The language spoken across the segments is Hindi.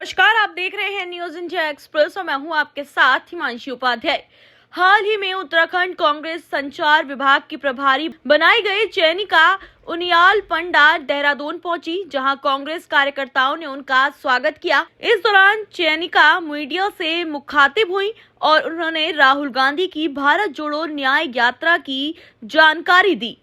नमस्कार, आप देख रहे हैं न्यूज इंडिया एक्सप्रेस और मैं हूं आपके साथ हिमांशी उपाध्याय। हाल ही में उत्तराखंड कांग्रेस संचार विभाग की प्रभारी बनाई गई चयनिका उनियाल पंडा देहरादून पहुंची, जहां कांग्रेस कार्यकर्ताओं ने उनका स्वागत किया। इस दौरान चयनिका मीडिया से मुखातिब हुई और उन्होंने राहुल गांधी की भारत जोड़ो न्याय यात्रा की जानकारी दी।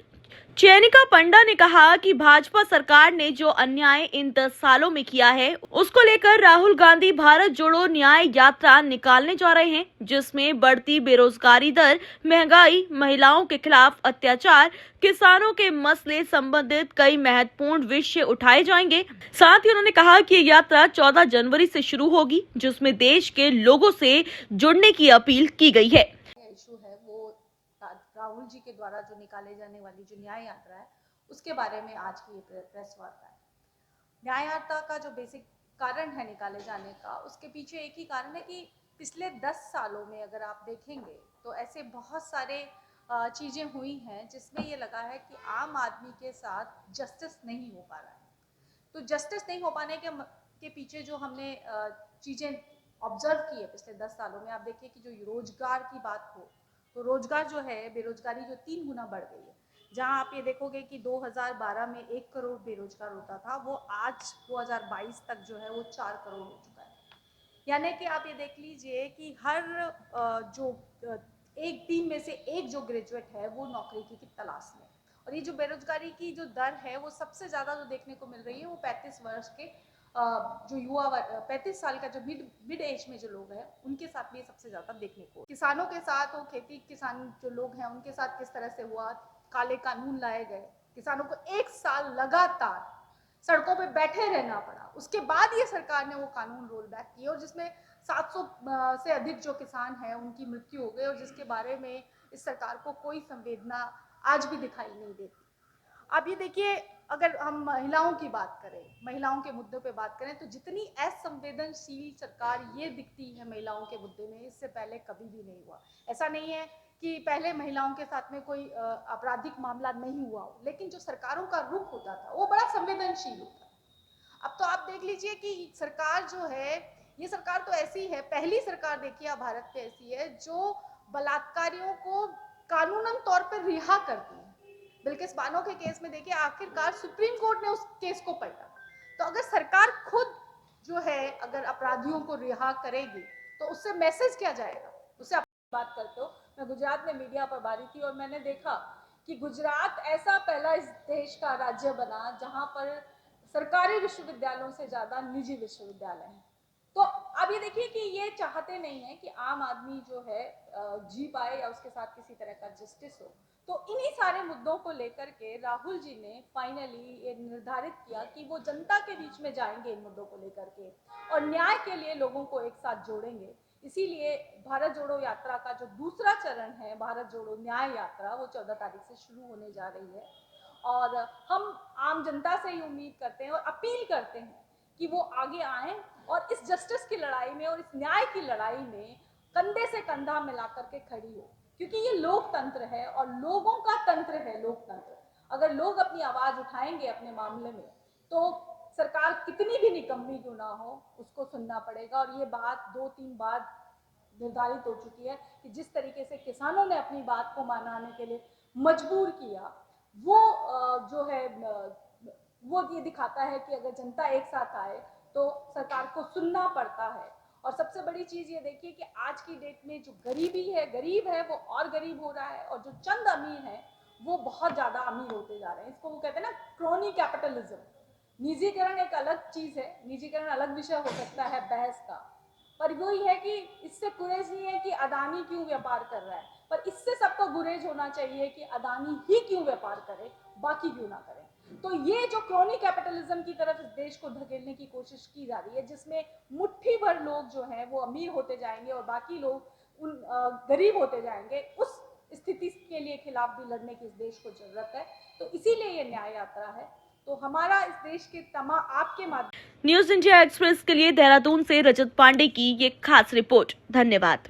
चयनिका पंडा ने कहा कि भाजपा सरकार ने जो अन्याय इन 10 सालों में किया है, उसको लेकर राहुल गांधी भारत जोड़ो न्याय यात्रा निकालने जा रहे हैं, जिसमें बढ़ती बेरोजगारी दर, महंगाई, महिलाओं के खिलाफ अत्याचार, किसानों के मसले संबंधित कई महत्वपूर्ण विषय उठाए जाएंगे। साथ ही उन्होंने कहा कि ये यात्रा 14 जनवरी से शुरू होगी, जिसमें देश के लोगों से जुड़ने की अपील की गई है। इशू है वो राहुल जी के द्वारा जो निकाले जाने वाली जो न्याय यात्रा है, उसके बारे में आज की ये प्रेस वार्ता है। न्याय यात्रा का जो बेसिक कारण है निकाले जाने का, उसके पीछे एक ही कारण है कि पिछले 10 सालों में अगर आप देखेंगे तो ऐसे बहुत सारे चीज़ें हुई हैं जिसमें ये लगा है कि आम आदमी के साथ जस्टिस नहीं हो पा रहा है। तो जस्टिस नहीं हो पाने के पीछे जो हमने चीज़ें ऑब्जर्व की है पिछले 10 सालों में, आप देखिए कि जो रोजगार की बात हो तो रोजगार जो है, बेरोजगारी जो 3 गुना बढ़ गई है। जहां आप ये देखोगे कि 2012 में 1 करोड़ बेरोजगार होता था, वो आज 2022 तक जो है वो 4 करोड़ हो चुका है। यानी कि आप ये देख लीजिए कि हर जो एक टीम में से एक जो ग्रेजुएट है वो नौकरी की तलाश में। और ये जो बेरोजगारी की जो दर है वो सबसे ज़्यादा जो देखने को मिल रही है वो 35 वर्ष के जो युवा 35 साल का जो मिड एज में जो लोग हैं उनके साथ भी सबसे ज़्यादा देखने को। किसानों के साथ वो खेती किसान जो लोग हैं उनके साथ किस तरह से हुआ, काले कानून लाए गए, किसानों को 1 साल लगातार सड़कों पे बैठे रहना पड़ा। उसके बाद ये सरकार ने वो कानून रोल बैक किए और जिसमें 700 से अधिक जो किसान हैं उनकी मृत्यु हो गई और जिसके बारे में इस सरकार को कोई संवेदना आज भी दिखाई नहीं देती। अब ये देखिए, अगर हम महिलाओं की बात करें, महिलाओं के मुद्दों पे बात करें, तो जितनी असंवेदनशील सरकार ये दिखती है महिलाओं के मुद्दे में, इससे पहले कभी भी नहीं हुआ। ऐसा नहीं है कि पहले महिलाओं के साथ में कोई आपराधिक मामला नहीं हुआ हो, लेकिन जो सरकारों का रुख होता था वो बड़ा संवेदनशील होता था। अब तो आप देख लीजिए कि सरकार जो है, ये सरकार तो ऐसी है, पहली सरकार देखिए आप भारत में ऐसी है जो बलात्कारियों को कानूनन तौर पर रिहा करती है। बिल्किस बानो के केस में देखिए आखिरकार सुप्रीम कोर्ट ने उस केस को पलटा। तो अगर सरकार खुद जो है अगर अपराधियों को रिहा करेगी तो उससे मैसेज क्या जाएगा। उससे आप बात करते हो, मैं गुजरात में मीडिया पर बारी थी और मैंने देखा कि गुजरात ऐसा पहला इस देश का राज्य बना जहां पर सरकारी विश्वविद्यालयों से ज्यादा निजी विश्वविद्यालय हैं। तो अब ये देखिए कि ये चाहते नहीं है कि आम आदमी जो है जी पाए या उसके साथ किसी तरह का जस्टिस हो। तो इन्हीं सारे मुद्दों को लेकर के राहुल जी ने फाइनली ये निर्धारित किया कि वो जनता के बीच में जाएंगे इन मुद्दों को लेकर के और न्याय के लिए लोगों को एक साथ जोड़ेंगे। इसीलिए भारत जोड़ो यात्रा का जो दूसरा चरण है, भारत जोड़ो न्याय यात्रा, वो 14 तारीख से शुरू होने जा रही है। और हम आम जनता से ही उम्मीद करते हैं और अपील करते हैं कि वो आगे आएं और इस जस्टिस की लड़ाई में और इस न्याय की लड़ाई में कंधे से कंधा मिलाकर के खड़ी हो, क्योंकि ये लोकतंत्र है और लोगों का तंत्र है लोकतंत्र। अगर लोग अपनी आवाज उठाएंगे अपने मामले में तो सरकार कितनी भी निकम्मी क्यों ना हो उसको सुनना पड़ेगा। और ये बात 2-3 बार निर्धारित हो चुकी है कि जिस तरीके से किसानों ने अपनी बात को मनाने के लिए मजबूर किया, वो जो है वो ये दिखाता है कि अगर जनता एक साथ आए तो सरकार को सुनना पड़ता है। और सबसे बड़ी चीज ये देखिए कि आज की डेट में जो गरीब है वो और गरीब हो रहा है और जो चंद अमीर हैं वो बहुत ज्यादा अमीर होते जा रहे हैं। इसको वो कहते हैं ना क्रोनी कैपिटलिज्म। निजीकरण एक अलग चीज है, निजीकरण अलग विषय हो सकता है बहस का, पर वही है कि इससे गुरेज नहीं है कि अदानी क्यों व्यापार कर रहा है, पर इससे सबको गुरेज होना चाहिए कि अदानी ही क्यों व्यापार करे, बाकी क्यों ना करे। तो ये जो क्रोनी कैपिटलिज्म की तरफ इस देश को धकेलने की कोशिश की जा रही है, जिसमें मुट्ठी भर लोग जो हैं वो अमीर होते जाएंगे और बाकी लोग उन गरीब होते जाएंगे, उस स्थिति के लिए खिलाफ भी लड़ने की इस देश को जरूरत है। तो इसीलिए ये न्याय यात्रा है। तो हमारा इस देश के तमाम आपके माध्यम न्यूज इंडिया एक्सप्रेस के लिए देहरादून से रजत पांडे की ये खास रिपोर्ट। धन्यवाद।